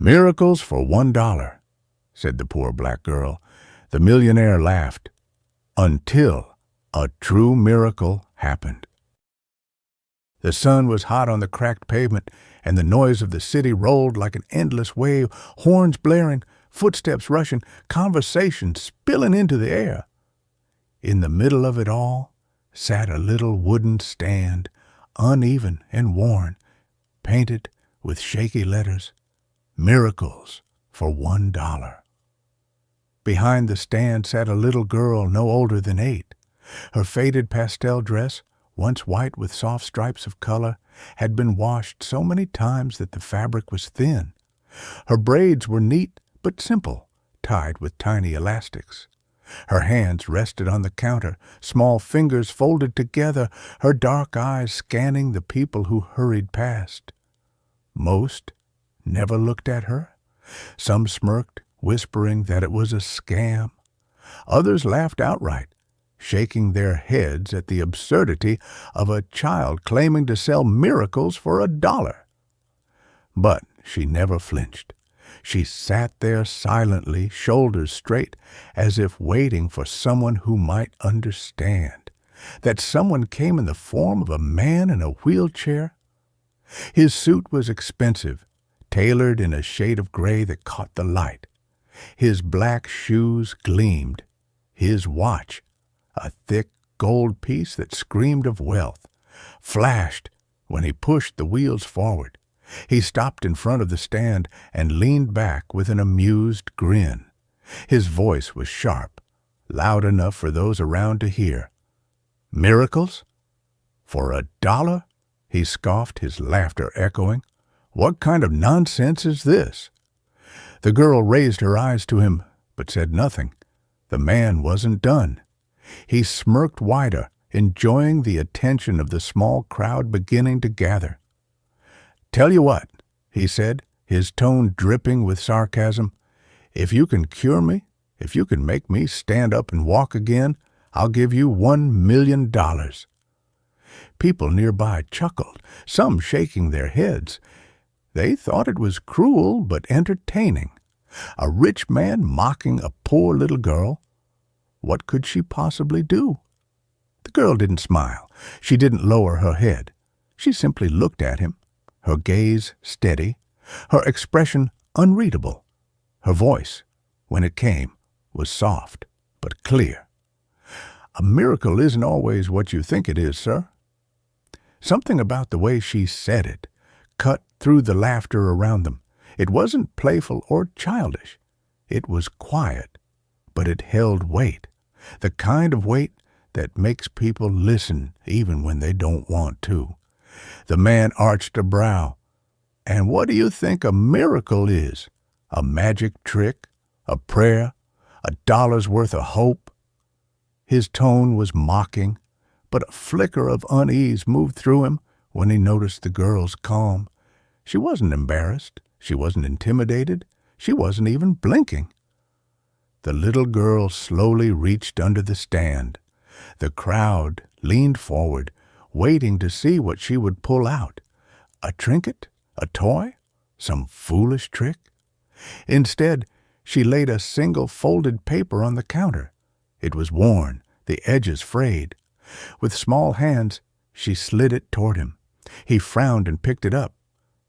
"Miracles for $1, said the poor black girl. The millionaire laughed. Until a true miracle happened. The sun was hot on the cracked pavement, and the noise of the city rolled like an endless wave, horns blaring, footsteps rushing, conversation spilling into the air. In the middle of it all sat a little wooden stand, uneven and worn, painted with shaky letters, "Miracles for $1." Behind the stand sat a little girl no older than 8. Her faded pastel dress, once white with soft stripes of color, had been washed so many times that the fabric was thin. Her braids were neat but simple, tied with tiny elastics. Her hands rested on the counter, small fingers folded together, her dark eyes scanning the people who hurried past. Most never looked at her. Some smirked, whispering that it was a scam. Others laughed outright, shaking their heads at the absurdity of a child claiming to sell miracles for $1. But she never flinched. She sat there silently, shoulders straight, as if waiting for someone who might understand. That someone came in the form of a man in a wheelchair. His suit was expensive, tailored in a shade of gray that caught the light. His black shoes gleamed. His watch, a thick gold piece that screamed of wealth, flashed when he pushed the wheels forward. He stopped in front of the stand and leaned back with an amused grin. His voice was sharp, loud enough for those around to hear. "Miracles? For $1?" he scoffed, his laughter echoing. "What kind of nonsense is this?" The girl raised her eyes to him, but said nothing. The man wasn't done. He smirked wider, enjoying the attention of the small crowd beginning to gather. "Tell you what," he said, his tone dripping with sarcasm, "if you can cure me, if you can make me stand up and walk again, I'll give you $1 million. People nearby chuckled, some shaking their heads. They thought it was cruel but entertaining. A rich man mocking a poor little girl. What could she possibly do? The girl didn't smile. She didn't lower her head. She simply looked at him, her gaze steady, her expression unreadable. Her voice, when it came, was soft but clear. "A miracle isn't always what you think it is, sir." Something about the way she said it cut through the laughter around them. It wasn't playful or childish. It was quiet, but it held weight, the kind of weight that makes people listen even when they don't want to. The man arched a brow. "And what do you think a miracle is? A magic trick? A prayer? $1's worth of hope?" His tone was mocking, but a flicker of unease moved through him when he noticed the girl's calm. She wasn't embarrassed. She wasn't intimidated. She wasn't even blinking. The little girl slowly reached under the stand. The crowd leaned forward, waiting to see what she would pull out. A trinket? A toy? Some foolish trick? Instead, she laid a single folded paper on the counter. It was worn, the edges frayed. With small hands, she slid it toward him. He frowned and picked it up.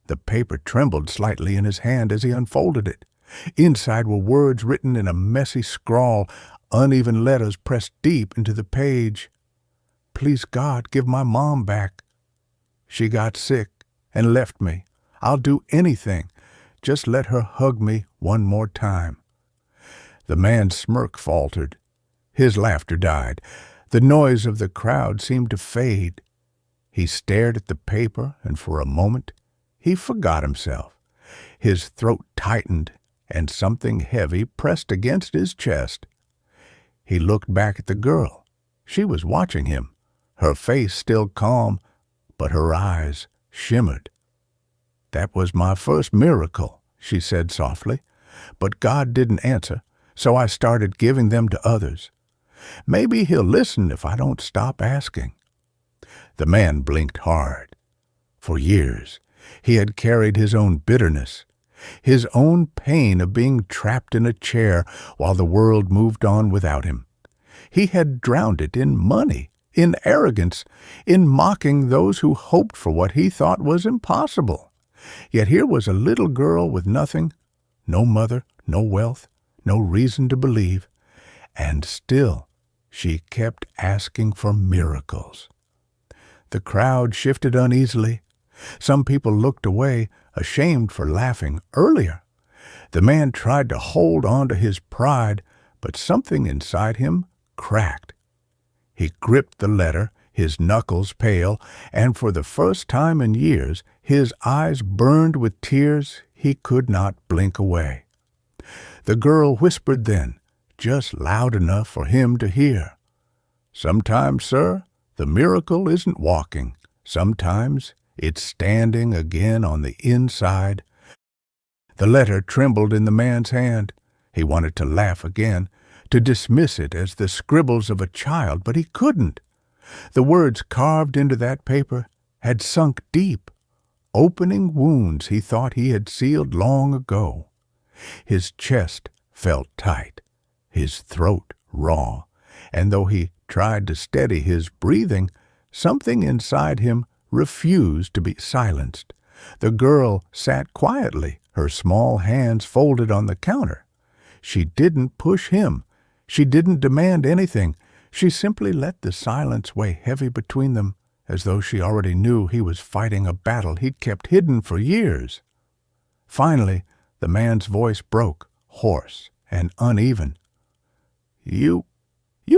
The paper trembled slightly in his hand as he unfolded it. Inside were words written in a messy scrawl, uneven letters pressed deep into the page. "Please God, give my mom back. She got sick and left me. I'll do anything. Just let her hug me one more time." The man's smirk faltered. His laughter died. The noise of the crowd seemed to fade. He stared at the paper, and for a moment he forgot himself. His throat tightened, and something heavy pressed against his chest. He looked back at the girl. She was watching him, her face still calm, but her eyes shimmered. "That was my first miracle," she said softly. "But God didn't answer, so I started giving them to others. Maybe he'll listen if I don't stop asking." The man blinked hard. For years, he had carried his own bitterness. his own pain of being trapped in a chair while the world moved on without him. He had drowned it in money, in arrogance, in mocking those who hoped for what he thought was impossible. Yet here was a little girl with nothing, no mother, no wealth, no reason to believe, and still she kept asking for miracles. The crowd shifted uneasily. Some people looked away, ashamed for laughing earlier. The man tried to hold on to his pride, but something inside him cracked. He gripped the letter, his knuckles pale, and for the first time in years his eyes burned with tears he could not blink away. The girl whispered then, just loud enough for him to hear, "Sometimes, sir, the miracle isn't walking. Sometimes it's standing again on the inside." The letter trembled in the man's hand. He wanted to laugh again, to dismiss it as the scribbles of a child, but he couldn't. The words carved into that paper had sunk deep, opening wounds he thought he had sealed long ago. His chest felt tight, his throat raw, and though he tried to steady his breathing, something inside him refused to be silenced. The girl sat quietly, her small hands folded on the counter. She didn't push him. She didn't demand anything. She simply let the silence weigh heavy between them, as though she already knew he was fighting a battle he'd kept hidden for years. Finally, the man's voice broke, hoarse and uneven. You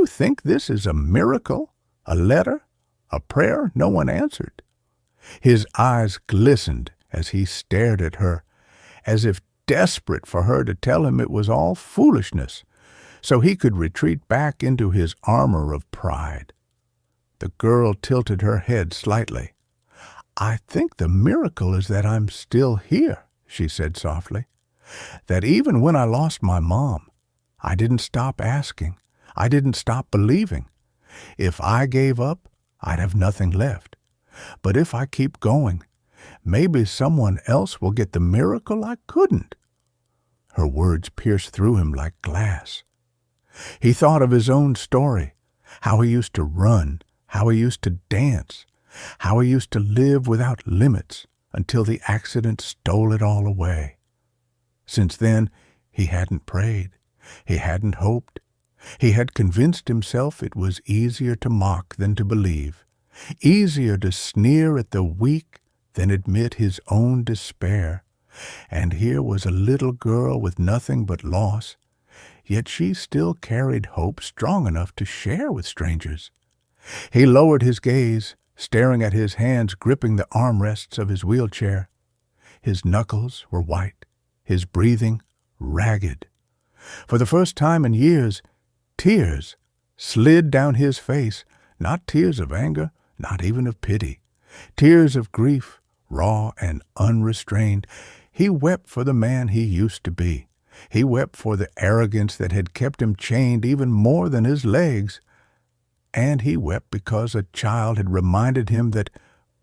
think this is a miracle? A letter? A prayer no one answered?" His eyes glistened as he stared at her, as if desperate for her to tell him it was all foolishness, so he could retreat back into his armor of pride. The girl tilted her head slightly. "I think the miracle is that I'm still here," she said softly. "That even when I lost my mom, I didn't stop asking. I didn't stop believing. If I gave up, I'd have nothing left. But if I keep going, maybe someone else will get the miracle I couldn't." Her words pierced through him like glass. He thought of his own story, how he used to run, how he used to dance, how he used to live without limits until the accident stole it all away. Since then, he hadn't prayed. He hadn't hoped. He had convinced himself it was easier to mock than to believe, easier to sneer at the weak than admit his own despair. And here was a little girl with nothing but loss, yet she still carried hope strong enough to share with strangers. He lowered his gaze, staring at his hands gripping the armrests of his wheelchair. His knuckles were white, his breathing ragged. For the first time in years, tears slid down his face, not tears of anger, not even of pity, tears of grief, raw and unrestrained. He wept for the man he used to be. He wept for the arrogance that had kept him chained even more than his legs. And he wept because a child had reminded him that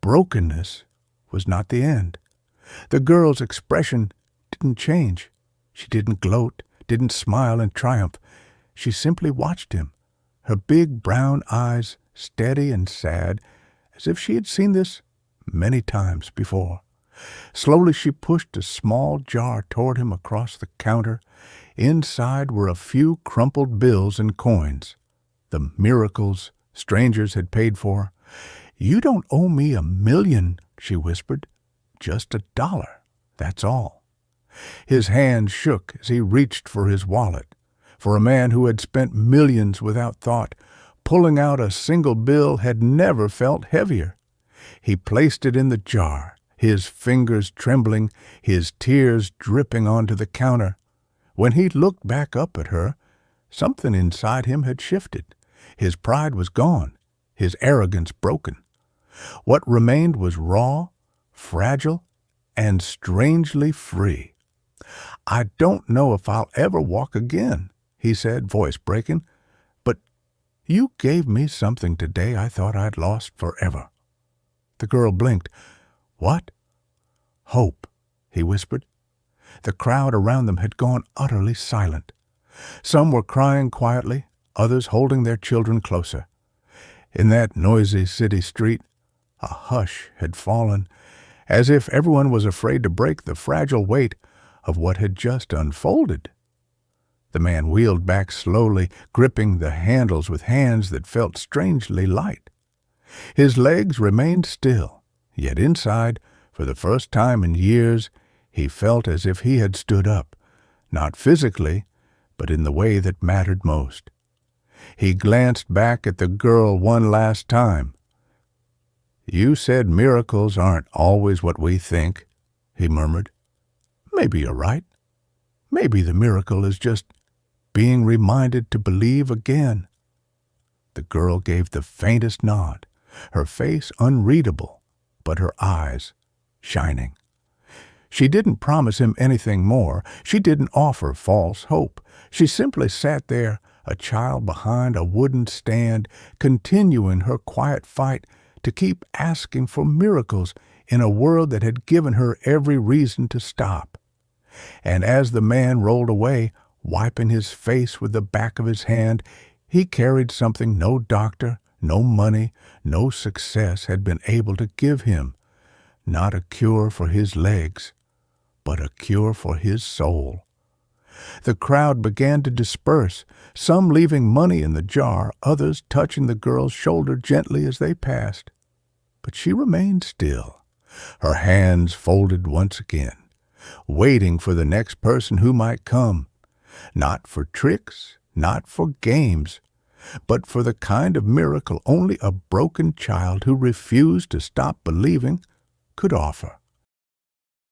brokenness was not the end. The girl's expression didn't change. She didn't gloat, didn't smile in triumph. She simply watched him, her big brown eyes steady and sad, as if she had seen this many times before. Slowly she pushed a small jar toward him across the counter. Inside were a few crumpled bills and coins, the miracles strangers had paid for. "You don't owe me $1,000,000, she whispered. "Just $1, that's all." His hand shook as he reached for his wallet. For a man who had spent millions without thought, pulling out a single bill had never felt heavier. He placed it in the jar, his fingers trembling, his tears dripping onto the counter. When he looked back up at her, something inside him had shifted. His pride was gone, his arrogance broken. What remained was raw, fragile, and strangely free. "I don't know if I'll ever walk again," he said, voice breaking, "but you gave me something today I thought I'd lost forever." The girl blinked. "What?" "Hope," he whispered. The crowd around them had gone utterly silent. Some were crying quietly, others holding their children closer. In that noisy city street, a hush had fallen, as if everyone was afraid to break the fragile weight of what had just unfolded. The man wheeled back slowly, gripping the handles with hands that felt strangely light. His legs remained still, yet inside, for the first time in years, he felt as if he had stood up, not physically, but in the way that mattered most. He glanced back at the girl one last time. "You said miracles aren't always what we think," he murmured. "Maybe you're right. Maybe the miracle is just being reminded to believe again." The girl gave the faintest nod, her face unreadable, but her eyes shining. She didn't promise him anything more. She didn't offer false hope. She simply sat there, a child behind a wooden stand, continuing her quiet fight to keep asking for miracles in a world that had given her every reason to stop. And as the man rolled away, wiping his face with the back of his hand, he carried something no doctor, no money, no success had been able to give him. Not a cure for his legs, but a cure for his soul. The crowd began to disperse, some leaving money in the jar, others touching the girl's shoulder gently as they passed. But she remained still, her hands folded once again, waiting for the next person who might come, not for tricks, not for games, but for the kind of miracle only a broken child who refused to stop believing could offer.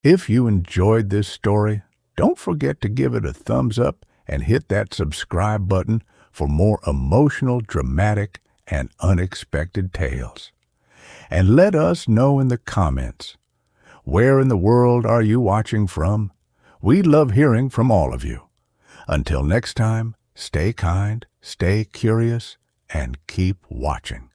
If you enjoyed this story, don't forget to give it a thumbs up and hit that subscribe button for more emotional, dramatic, and unexpected tales. And let us know in the comments, where in the world are you watching from? We love hearing from all of you. Until next time, stay kind, stay curious, and keep watching.